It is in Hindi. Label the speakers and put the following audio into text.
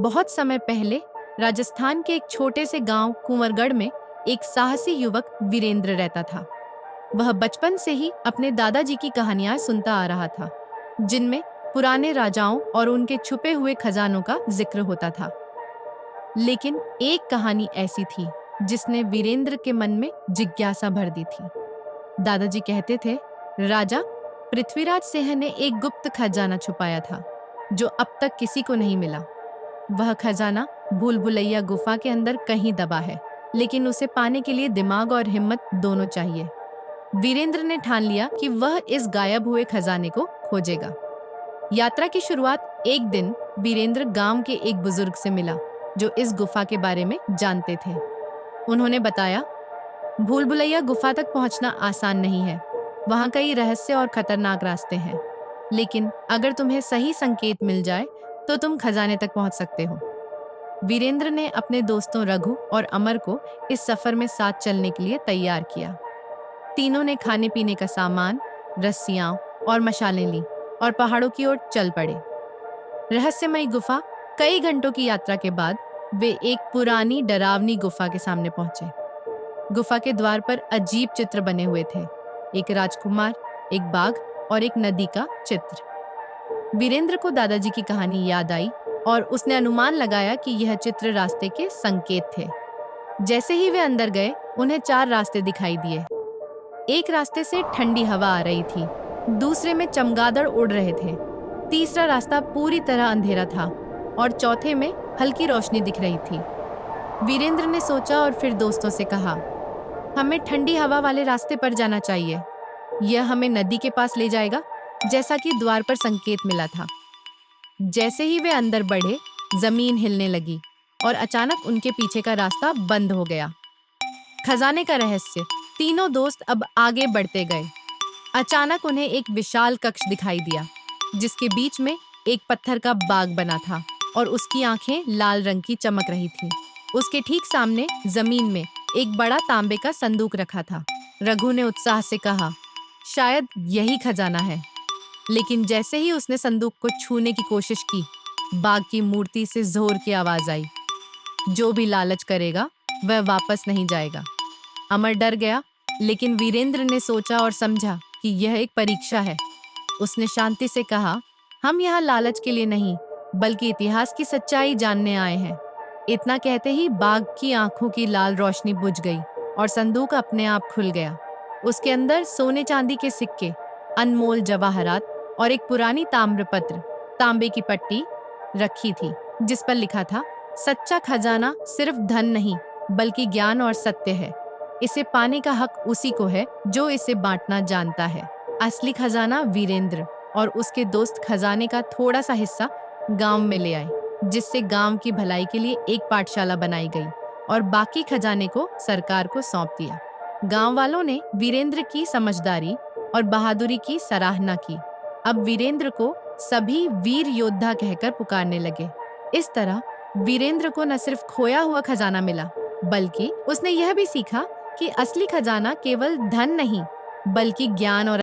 Speaker 1: बहुत समय पहले राजस्थान के एक छोटे से गांव कुंवरगढ़ में एक साहसी युवक वीरेंद्र रहता था। वह बचपन से ही अपने दादाजी की कहानियां सुनता आ रहा था, जिनमें पुराने राजाओं और उनके छुपे हुए खजानों का जिक्र होता था। लेकिन एक कहानी ऐसी थी जिसने वीरेंद्र के मन में जिज्ञासा भर दी थी। दादाजी कहते थे, राजा पृथ्वीराज सिंह ने एक गुप्त खजाना छुपाया था जो अब तक किसी को नहीं मिला। वह खजाना भूल भुलैया गुफा के अंदर कहीं दबा है, लेकिन उसे पाने के लिए दिमाग और हिम्मत दोनों चाहिए। वीरेंद्र ने ठान लिया कि वह इस गायब हुए खजाने को खोजेगा। यात्रा की शुरुआत एक दिन वीरेंद्र गांव के एक बुजुर्ग से मिला जो इस गुफा के बारे में जानते थे। उन्होंने बताया, भूल भुलैया गुफा तक पहुंचना आसान नहीं है। वहां कई रहस्य और खतरनाक रास्ते हैं, लेकिन अगर तुम्हें सही संकेत मिल जाए तो तुम खजाने तक पहुंच सकते हो। वीरेंद्र ने अपने दोस्तों रघु और अमर को इस सफर में साथ चलने के लिए तैयार किया। तीनों ने खाने पीने का सामान, रस्सियां और मशालें ली और पहाड़ों की ओर चल पड़े। रहस्यमयी गुफा कई घंटों की यात्रा के बाद वे एक पुरानी डरावनी गुफा के सामने पहुंचे। गुफा के द्वार पर अजीब चित्र बने हुए थे, एक राजकुमार, एक बाघ और एक नदी का चित्र। वीरेंद्र को दादाजी की कहानी याद आई और उसने अनुमान लगाया कि यह चित्र रास्ते के संकेत थे। जैसे ही वे अंदर गए, उन्हें 4 रास्ते दिखाई दिए। एक रास्ते से ठंडी हवा आ रही थी, दूसरे में चमगादड़ उड़ रहे थे, तीसरा रास्ता पूरी तरह अंधेरा था और चौथे में हल्की रोशनी दिख रही थी। वीरेंद्र ने सोचा और फिर दोस्तों से कहा, हमें ठंडी हवा वाले रास्ते पर जाना चाहिए। यह हमें नदी के पास ले जाएगा, जैसा कि द्वार पर संकेत मिला था। जैसे ही वे अंदर बढ़े, जमीन हिलने लगी और अचानक उनके पीछे का रास्ता बंद हो गया। खजाने का रहस्य। तीनों दोस्त अब आगे बढ़ते गए। अचानक उन्हें एक विशाल कक्ष दिखाई दिया, जिसके बीच में एक पत्थर का बाग बना था और उसकी आंखें लाल रंग की चमक रही थी। उसके ठीक सामने जमीन में एक बड़ा तांबे का संदूक रखा था। रघु ने उत्साह से कहा, शायद यही खजाना है। लेकिन जैसे ही उसने संदूक को छूने की कोशिश की, बाघ की मूर्ति से जोर की आवाज आई, जो भी लालच करेगा वह वापस नहीं जाएगा। अमर डर गया, लेकिन वीरेंद्र ने सोचा और समझा कि यह एक परीक्षा है। उसने शांति से कहा, हम यहाँ लालच के लिए नहीं, बल्कि इतिहास की सच्चाई जानने आए हैं। इतना कहते ही बाघ की आंखों की लाल रोशनी बुझ गई और संदूक अपने आप खुल गया। उसके अंदर सोने चांदी के सिक्के, अनमोल जवाहरात और एक पुरानी ताम्रपत्र तांबे की पट्टी रखी थी, जिस पर लिखा था, सच्चा खजाना सिर्फ धन नहीं, बल्कि ज्ञान और सत्य है। इसे पाने का हक उसी को है जो इसे बांटना जानता है। असली खजाना वीरेंद्र और उसके दोस्त खजाने का थोड़ा सा हिस्सा गांव में ले आए, जिससे गांव की भलाई के लिए एक पाठशाला बनाई गई और बाकी खजाने को सरकार को सौंप दिया। गांव वालों ने वीरेंद्र की समझदारी और बहादुरी की सराहना की। अब वीरेंद्र को सभी वीर योद्धा कहकर पुकारने लगे। इस तरह वीरेंद्र को न सिर्फ खोया हुआ खजाना मिला, बल्कि उसने यह भी सीखा कि असली खजाना केवल धन नहीं, बल्कि ज्ञान और